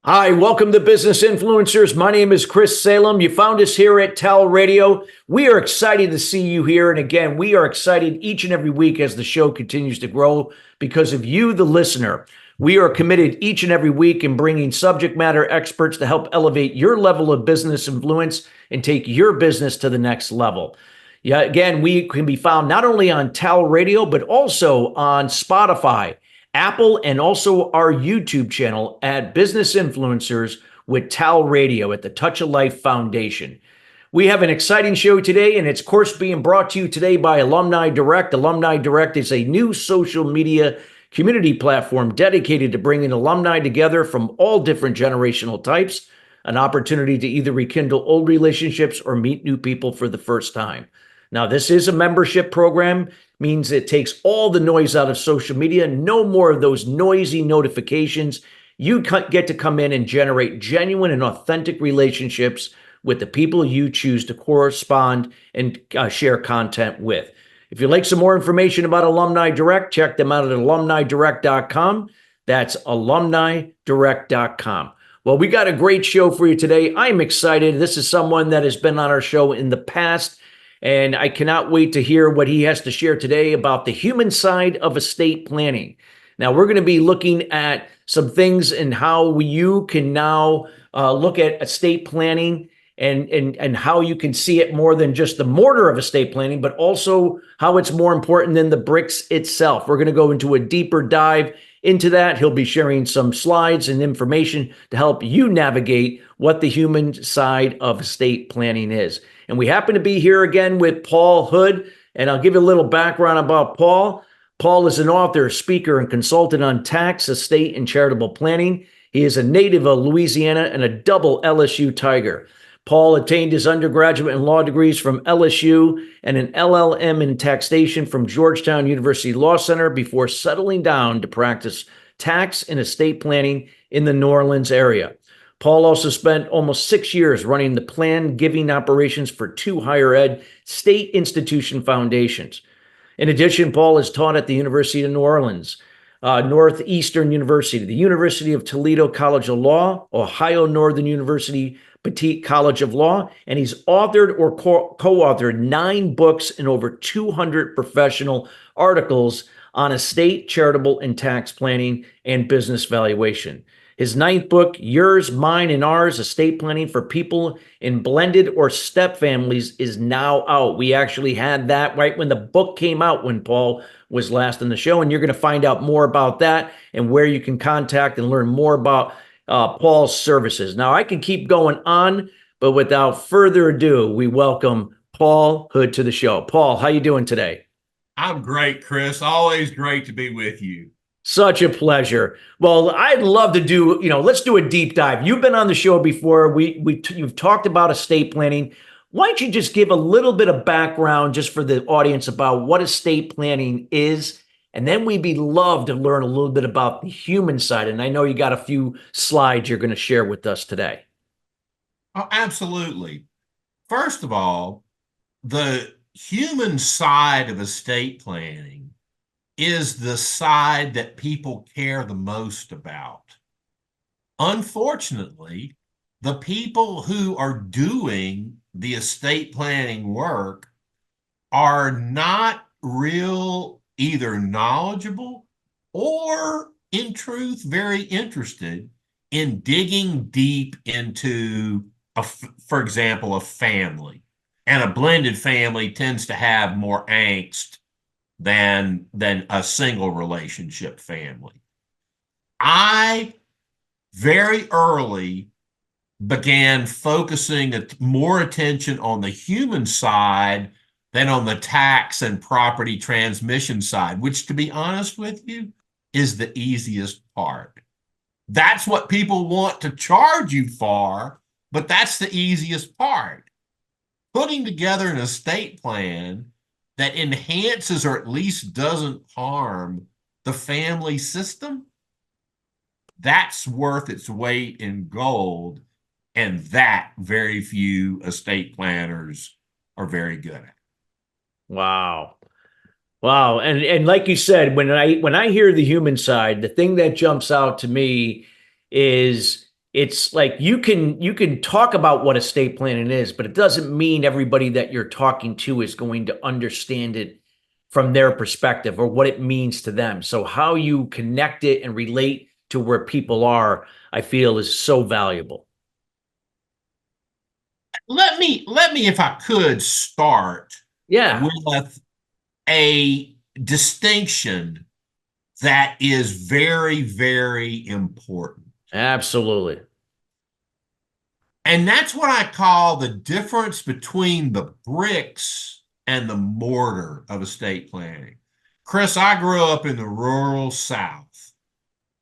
Hi, welcome to Business Influencers. My name is Chris Salem. You found us here at TALRadio. We are excited to see you here. And again, we are excited each and every week as the show continues to grow because of you, the listener. We are committed each and every week in bringing subject matter experts to help elevate your level of business influence and take your business to the next level. Yeah, again, we can be found not only on TALRadio, but also on Spotify, Apple, and also our YouTube channel at Business Influencers with TALRadio at the TouchALife Foundation. We have an exciting show today, and it's, of course, being brought to you today by Alumni Direct. Alumni Direct is a new social media community platform dedicated to bringing alumni together from all different generational types, an opportunity to either rekindle old relationships or meet new people for the first time. Now, this is a membership program, means it takes all the noise out of social media, no more of those noisy notifications. You get to come in and generate genuine and authentic relationships with the people you choose to correspond and share content with. If you'd like some more information about Alumni Direct, check them out at alumnidirect.com. That's alumnidirect.com. Well, we got a great show for you today. I'm excited. This is someone that has been on our show in the past, and I cannot wait to hear what he has to share today about the human side of estate planning. Now, we're going to be looking at some things and how you can now look at estate planning and how you can see it more than just the mortar of estate planning, but also how it's more important than the bricks itself. We're going to go into a deeper dive into that. He'll be sharing some slides and information to help you navigate what the human side of estate planning is. And we happen to be here again with Paul Hood, and I'll give you a little background about Paul. Paul is an author, speaker, and consultant on tax, estate, and charitable planning. He is a native of Louisiana and a double LSU Tiger. Paul attained his undergraduate and law degrees from LSU and an LLM in taxation from Georgetown University Law Center before settling down to practice tax and estate planning in the New Orleans area. Paul also spent almost 6 years running the plan giving operations for 2 higher ed state institution foundations. In addition, Paul has taught at the University of New Orleans, Northeastern University, the University of Toledo College of Law, Ohio Northern University Petite College of Law, and he's authored or co-authored 9 books and over 200 professional articles on estate, charitable, and tax planning and business valuation. His 9th book, Yours, Mine, and Ours, Estate Planning for People in Blended or Step Families, is now out. We actually had that right when the book came out when Paul was last on the show, and you're going to find out more about that and where you can contact and learn more about Paul's services. Now, I can keep going on, but without further ado, we welcome Paul Hood to the show. Paul, how you doing today? I'm great, Chris. Always great to be with you. Such a pleasure. Well, I'd love to do, let's do a deep dive. You've been on the show before. You've talked about estate planning. Why don't you just give a little bit of background just for the audience about what estate planning is? And then we'd be love to learn a little bit about the human side. And I know you got a few slides you're going to share with us today. Oh, absolutely. First of all, the human side of estate planning is the side that people care the most about. Unfortunately, the people who are doing the estate planning work are not real either knowledgeable or, in truth, very interested in digging deep into, for example, a family. And a blended family tends to have more angst than a single relationship family. I very early began focusing more attention on the human side than on the tax and property transmission side, which, to be honest with you, is the easiest part. That's what people want to charge you for, but that's the easiest part. Putting together an estate plan that enhances or at least doesn't harm the family system, that's worth its weight in gold, and that very few estate planners are very good at. Wow. Wow. And like you said, when I hear the human side, the thing that jumps out to me is it's like you can talk about what estate planning is, but it doesn't mean everybody that you're talking to is going to understand it from their perspective or what it means to them. So how you connect it and relate to where people are, I feel is so valuable. Let me, if I could, start Yeah, with a distinction that is very, very important. absolutely. And that's what I call the difference between the bricks and the mortar of estate planning. Chris, I grew up in the rural South,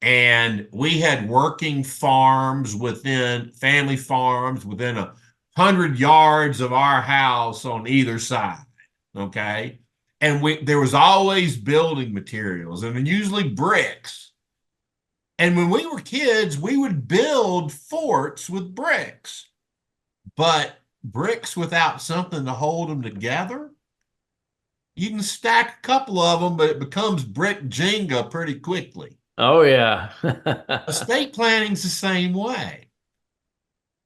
and we had working farms within family farms within 100 yards of our house on either side. Okay. And there was always building materials and usually bricks. And when we were kids, we would build forts with bricks, but bricks without something to hold them together, you can stack a couple of them, but it becomes brick Jenga pretty quickly. Oh yeah. Estate planning's the same way.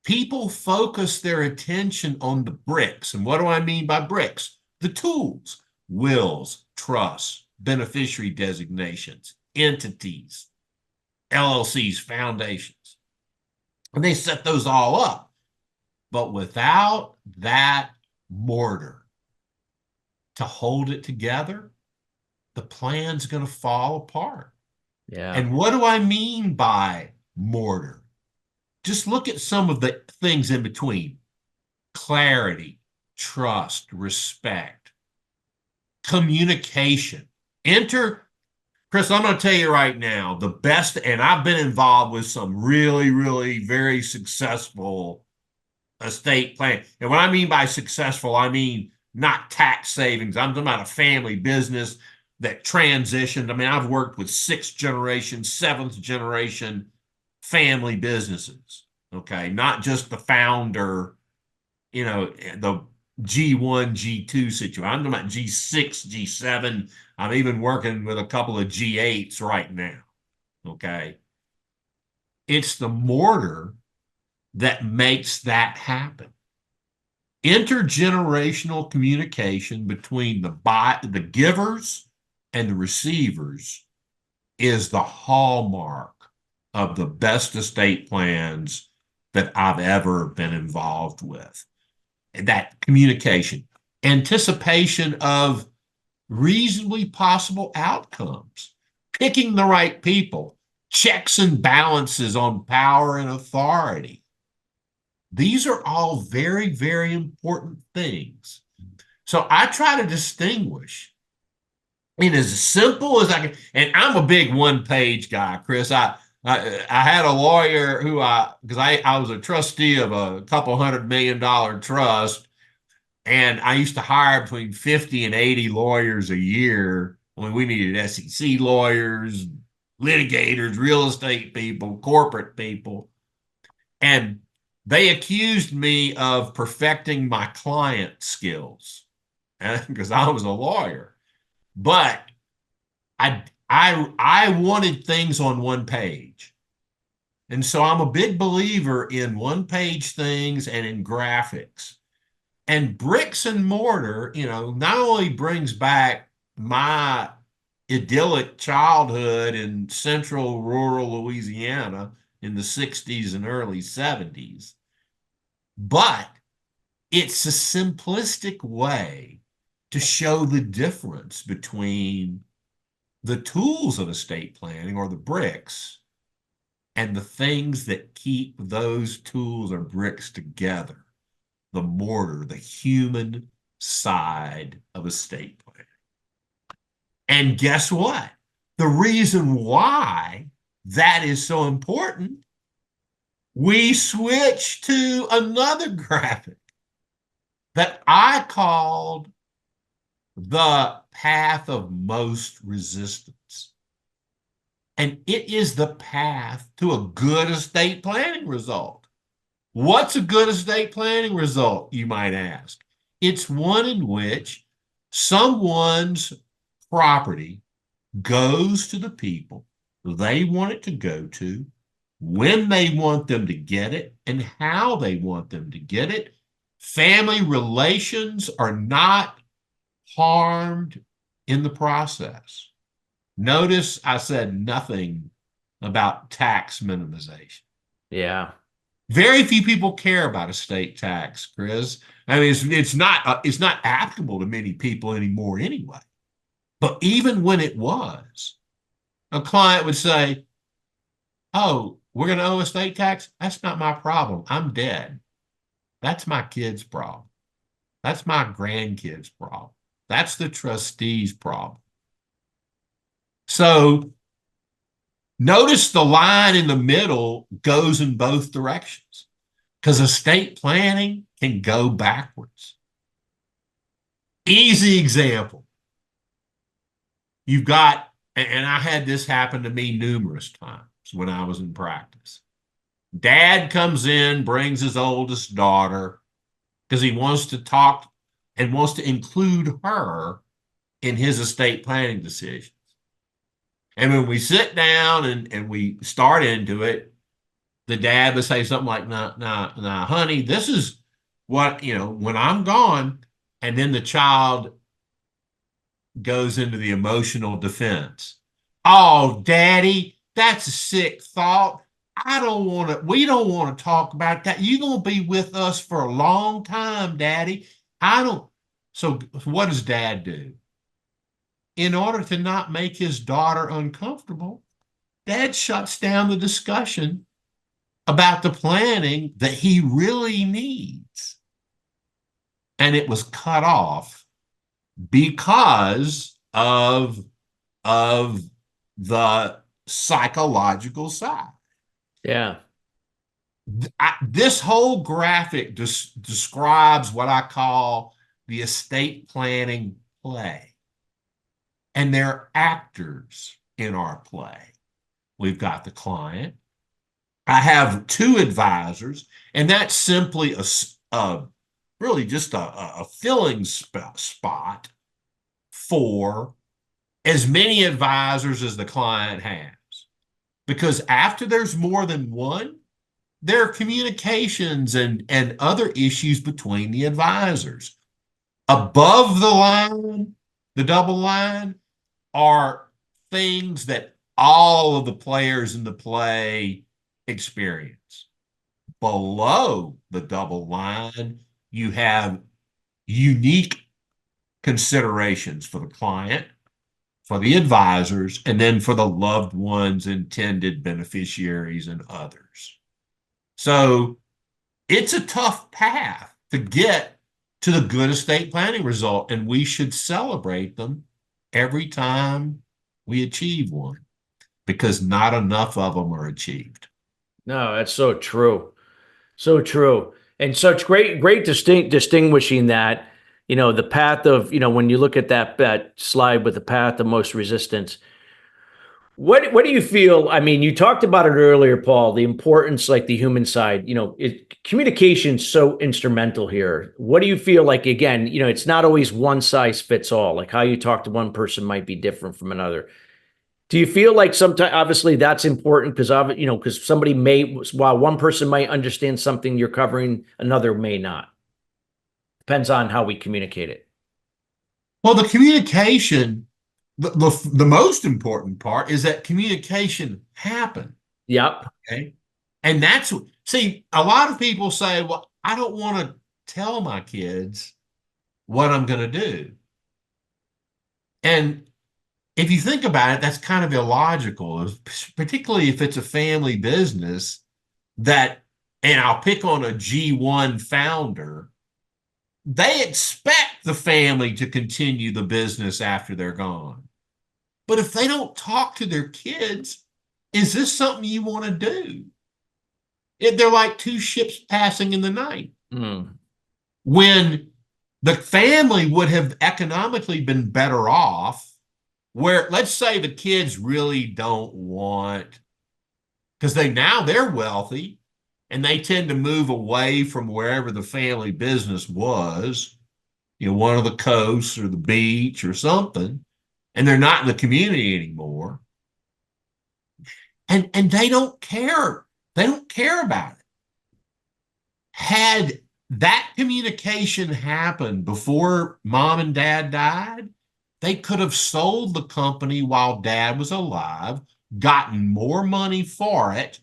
People focus their attention on the bricks. And what do I mean by bricks? The tools, wills, trusts, beneficiary designations, entities, LLCs, foundations. And they set those all up. But without that mortar to hold it together, the plan's going to fall apart. Yeah. And what do I mean by mortar? Just look at some of the things in between: clarity, trust, respect, communication. Enter, Chris, I'm going to tell you right now, the best, and I've been involved with some really, really very successful estate plan. And what I mean by successful, I mean not tax savings. I'm talking about a family business that transitioned. I mean, I've worked with sixth generation, seventh generation family businesses. Okay. Not just the founder, the G1, G2 situation. I'm talking about G6, G7. I'm even working with a couple of G8s right now. Okay. It's the mortar that makes that happen. Intergenerational communication between the givers and the receivers is the hallmark of the best estate plans that I've ever been involved with. That communication, anticipation of reasonably possible outcomes, picking the right people, checks and balances on power and authority. These are all very, very important things. So I try to distinguish in as simple as I can. And I'm a big one-page guy, Chris. I had a lawyer who because I was a trustee of a couple $100 million trust, and I used to hire between 50 and 80 lawyers a year. I mean, we needed SEC lawyers, litigators, real estate people, corporate people. And they accused me of perfecting my client skills because I was a lawyer. But I wanted things on one page. And so I'm a big believer in one page things and in graphics. And bricks and mortar, not only brings back my idyllic childhood in central rural Louisiana in the 60s and early 70s, but it's a simplistic way to show the difference between the tools of estate planning, or the bricks, and the things that keep those tools or bricks together, the mortar, the human side of estate planning. And guess what? The reason why that is so important, we switch to another graphic that I called the path of most resistance. And it is the path to a good estate planning result. What's a good estate planning result, you might ask? It's one in which someone's property goes to the people they want it to go to, when they want them to get it, and how they want them to get it. Family relations are not harmed in the process. Notice I said nothing about tax minimization. Yeah. Very few people care about estate tax, Chris. I mean, it's not applicable to many people anymore anyway. But even when it was, a client would say, "Oh, we're going to owe estate tax? That's not my problem. I'm dead. That's my kid's problem. That's my grandkids' problem. That's the trustee's problem." So notice the line in the middle goes in both directions, because estate planning can go backwards. Easy example. You've got, and I had this happen to me numerous times when I was in practice. Dad comes in, brings his oldest daughter because he wants to talk and wants to include her in his estate planning decisions. And when we sit down and we start into it, the dad would say something like, nah, honey, this is what, when I'm gone. And then the child goes into the emotional defense. "Oh, daddy, that's a sick thought. We don't want to talk about that. You're going to be with us for a long time, daddy. I don't." So what does dad do? In order to not make his daughter uncomfortable, dad shuts down the discussion about the planning that he really needs. And it was cut off because of the psychological side. Yeah. This whole graphic describes what I call the estate planning play. And there are actors in our play. We've got the client. I have two advisors, and that's simply really just a filling spot for as many advisors as the client has. Because after there's more than one, there are communications and other issues between the advisors. Above the line, the double line, are things that all of the players in the play experience. Below the double line, you have unique considerations for the client, for the advisors, and then for the loved ones, intended beneficiaries, and others. So it's a tough path to get to the good estate planning result, and we should celebrate them every time we achieve one, because not enough of them are achieved. No, that's so true. So true. And such great distinguishing that, the path of, when you look at that slide with the path of most resistance, what do you feel? I mean, you talked about it earlier, Paul, the importance, like the human side, communication's so instrumental here. What do you feel like, again, it's not always one size fits all, like how you talk to one person might be different from another. Do you feel like sometimes, obviously that's important because somebody while one person might understand something you're covering, another may not. Depends on how we communicate it. Well, the communication, the most important part is that communication happen. Yep. Okay. And see, a lot of people say, "Well, I don't want to tell my kids what I'm going to do." And if you think about it, that's kind of illogical, particularly if it's a family business and I'll pick on a G1 founder, they expect the family to continue the business after they're gone. But if they don't talk to their kids, is this something you want to do? They're like two ships passing in the night. When the family would have economically been better off, where let's say the kids really don't want, because they're wealthy and they tend to move away from wherever the family business was, one of the coasts or the beach or something, and they're not in the community anymore. And they don't care. They don't care about it. Had that communication happened before mom and dad died, they could have sold the company while dad was alive, gotten more money for it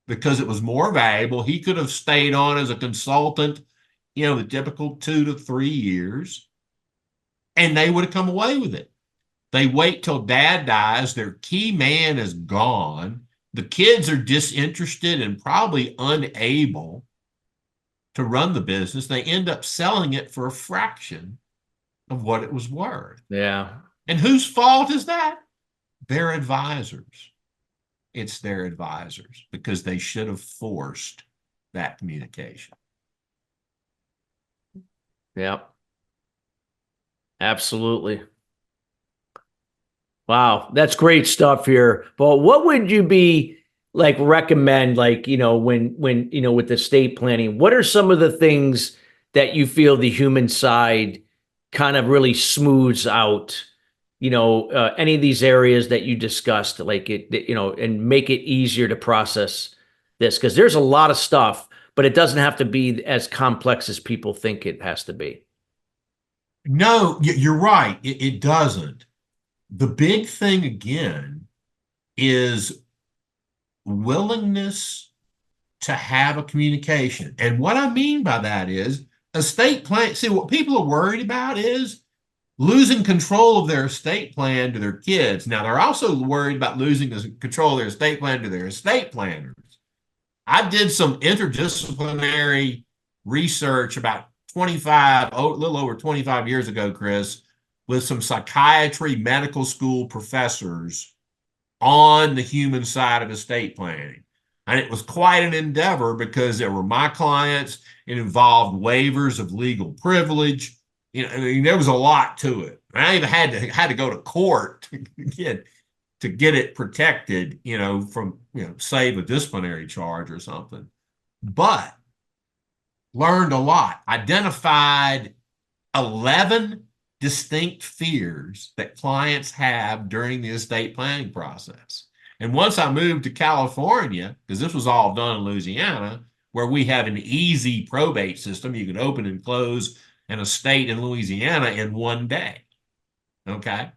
because it was more valuable. He could have stayed on as a consultant, the typical 2 to 3 years, and they would have come away with it. They wait till dad dies. Their key man is gone. The kids are disinterested and probably unable to run the business. They end up selling it for a fraction of what it was worth. Yeah. And whose fault is that? Their advisors. It's their advisors because they should have forced that communication. Yep. Absolutely. Wow, that's great stuff here. But what would you be like recommend, like, when with estate planning, what are some of the things that you feel the human side kind of really smooths out, any of these areas that you discussed, like and make it easier to process this? Because there's a lot of stuff, but it doesn't have to be as complex as people think it has to be. No, you're right. It doesn't. The big thing again is willingness to have a communication. And what I mean by that is estate plan. See, what people are worried about is losing control of their estate plan to their kids. Now, they're also worried about losing control of their estate plan to their estate planners. I did some interdisciplinary research about a little over 25 years ago, Chris, with some psychiatry medical school professors on the human side of estate planning. And it was quite an endeavor because there were my clients. It involved waivers of legal privilege. There was a lot to it. I even had to go to court to get it protected, from, save a disciplinary charge or something. But learned a lot, identified 11 distinct fears that clients have during the estate planning process. And once I moved to California, because this was all done in Louisiana, where we have an easy probate system, you can open and close an estate in Louisiana in one day. Okay.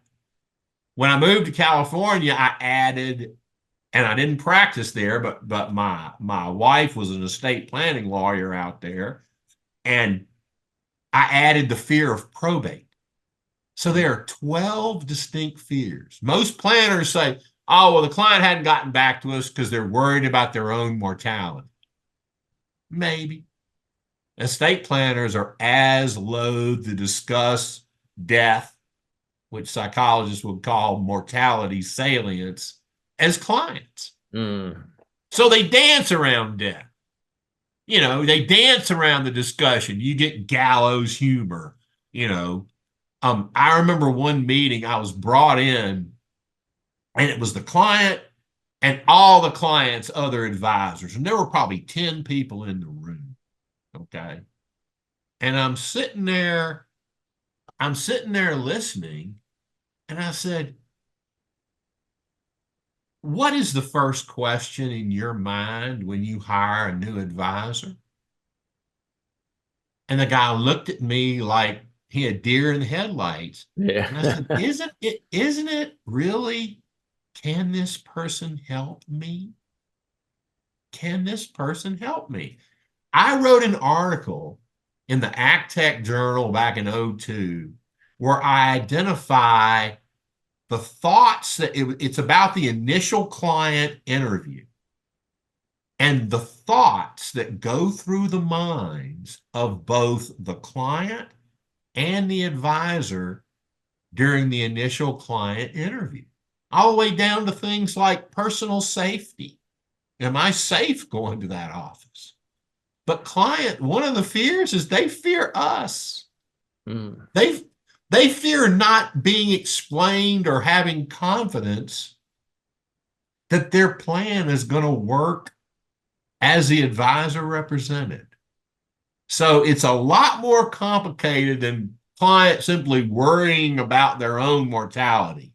When I moved to California, I added, and I didn't practice there, but my wife was an estate planning lawyer out there, and I added the fear of probate. So there are 12 distinct fears. Most planners say, oh, well, the client hadn't gotten back to us because they're worried about their own mortality. Maybe. Estate planners are as loath to discuss death, which psychologists would call mortality salience, as clients. So they dance around death. They dance around the discussion. You get gallows humor, I remember one meeting I was brought in, and it was the client and all the client's other advisors. And there were probably 10 people in the room. Okay. And I'm sitting there listening, and I said, what is the first question in your mind when you hire a new advisor? And the guy looked at me like he had deer in the headlights. Yeah. And I said, isn't it really, can this person help me? Can this person help me? I wrote an article in the ACTEC Journal back in 2002 where I identify the thoughts that it's about the initial client interview and the thoughts that go through the minds of both the client and the advisor during the initial client interview, all the way down to things like personal safety. Am I safe going to that office? But one of the fears is they fear us. They fear not being explained or having confidence that their plan is going to work as the advisor represented. So it's a lot more complicated than client simply worrying about their own mortality.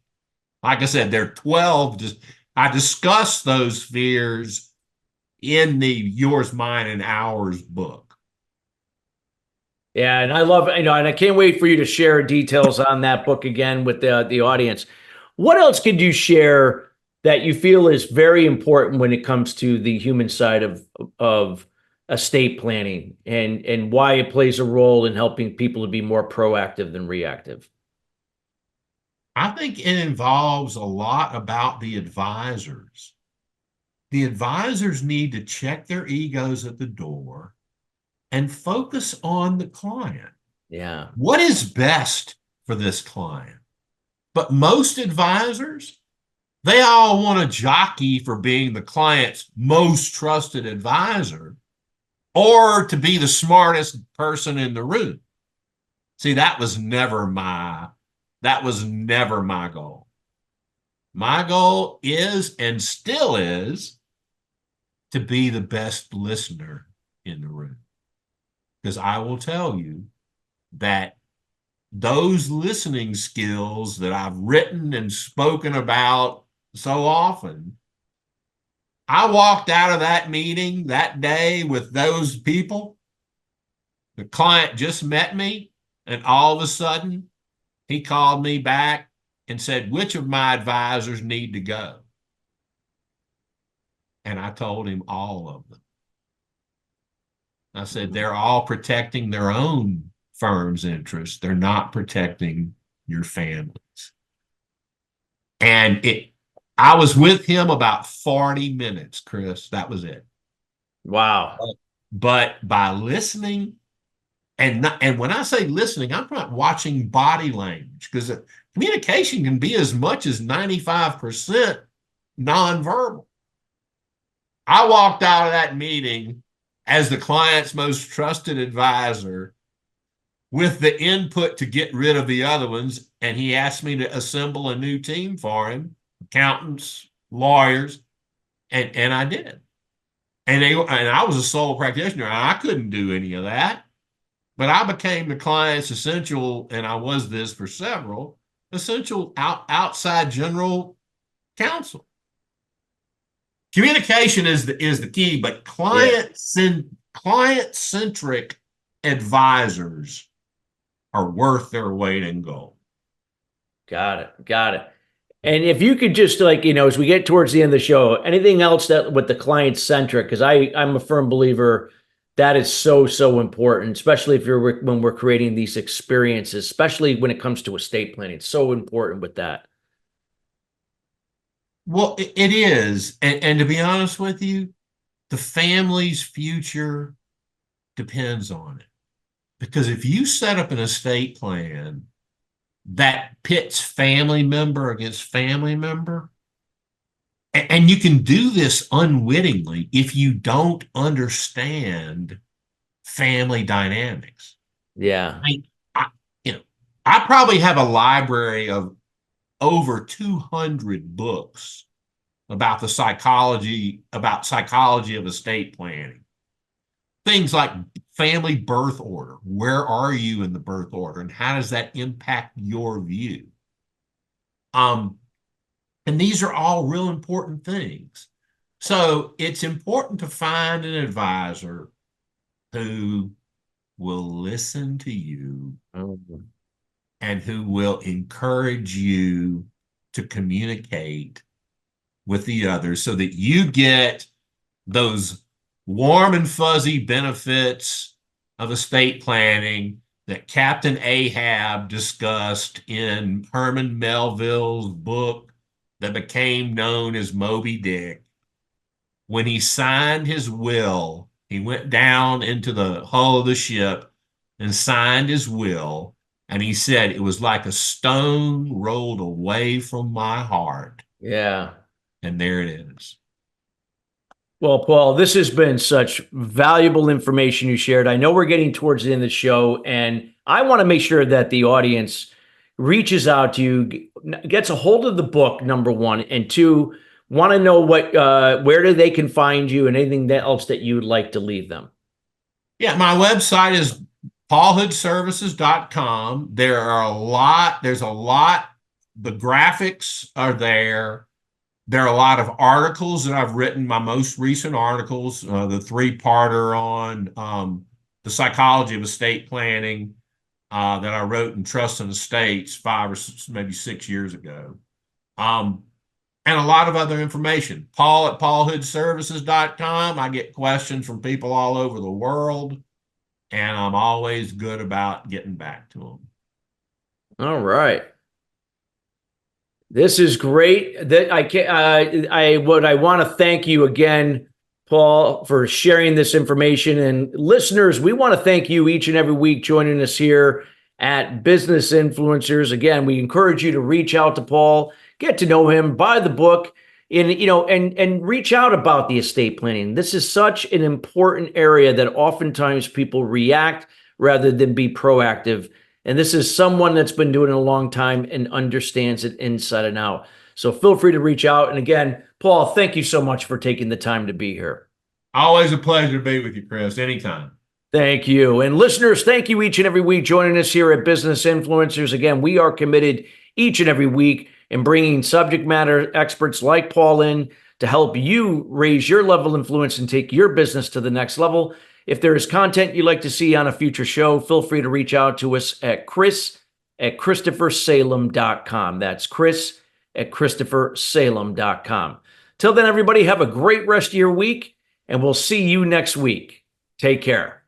like I said, there are 12. I discuss those fears in the Yours, Mine, and Ours book. Yeah, and I love, and I can't wait for you to share details on that book again with the audience. What else could you share that you feel is very important when it comes to the human side of estate planning and why it plays a role in helping people to be more proactive than reactive? I think it involves a lot about the advisors. The advisors need to check their egos at the door and focus on the client. Yeah. What is best for this client? But most advisors, they all want to jockey for being the client's most trusted advisor or to be the smartest person in the room. See, that was never my goal. My goal is and still is to be the best listener in the room. Because I will tell you that those listening skills that I've written and spoken about so often, I walked out of that meeting that day with those people. The client just met me, and all of a sudden, he called me back and said, which of my advisors need to go? And I told him all of them. I said, they're all protecting their own firm's interests. They're not protecting your families. And I was with him about 40 minutes, Chris. That was it. Wow. But by listening, and when I say listening, I'm not watching body language, because communication can be as much as 95% nonverbal. I walked out of that meeting as the client's most trusted advisor with the input to get rid of the other ones. And he asked me to assemble a new team for him, accountants, lawyers, and I did. And I was a sole practitioner. I couldn't do any of that. But I became the client's essential, and I was this for several, essential outside general counsel. Communication is the key, but client-centric advisors are worth their weight in gold. Got it. Got it. And if you could just as we get towards the end of the show, anything else that with the client centric, because I'm a firm believer that is so, so important, especially when we're creating these experiences, especially when it comes to estate planning. It's so important with that. Well, it is. And to be honest with you, the family's future depends on it. Because if you set up an estate plan that pits family member against family member, and you can do this unwittingly if you don't understand family dynamics. Yeah. I probably have a library of over 200 books about psychology of estate planning. Things like family birth order. Where are you in the birth order, and how does that impact your view? And these are all real important things. So it's important to find an advisor who will listen to you and who will encourage you to communicate with the others so that you get those warm and fuzzy benefits of estate planning that Captain Ahab discussed in Herman Melville's book that became known as Moby Dick. When he signed his will, he went down into the hull of the ship and signed his will. And he said, it was like a stone rolled away from my heart. Yeah. And there it is. Well, Paul, this has been such valuable information you shared. I know we're getting towards the end of the show, and I want to make sure that the audience reaches out to you, gets a hold of the book, number one, and two, want to know where they can find you and anything else that you would like to leave them. Yeah, my website is paulhoodservices.com. There's a lot The graphics are there. There are a lot of articles that I've written, my most recent articles, the three-parter on the psychology of estate planning that I wrote in Trust and Estates 5 or maybe 6 years ago. And a lot of other information. Paul at paulhoodservices.com. I get questions from people all over the world, and I'm always good about getting back to them. All right. This is great. That I want to thank you again, Paul, for sharing this information. And listeners, we want to thank you each and every week joining us here at Business Influencers. Again, we encourage you to reach out to Paul, get to know him, buy the book, and reach out about the estate planning. This is such an important area that oftentimes people react rather than be proactive. And this is someone that's been doing it a long time and understands it inside and out. So feel free to reach out. And again, Paul, thank you so much for taking the time to be here. Always a pleasure to be with you, Chris. Anytime. Thank you. And listeners, thank you each and every week joining us here at Business Influencers. Again, we are committed each and every week in bringing subject matter experts like Paul in to help you raise your level of influence and take your business to the next level. If there is content you'd like to see on a future show, feel free to reach out to us at chris@christophersalem.com. That's chris@christophersalem.com. Till then, everybody, have a great rest of your week, and we'll see you next week. Take care.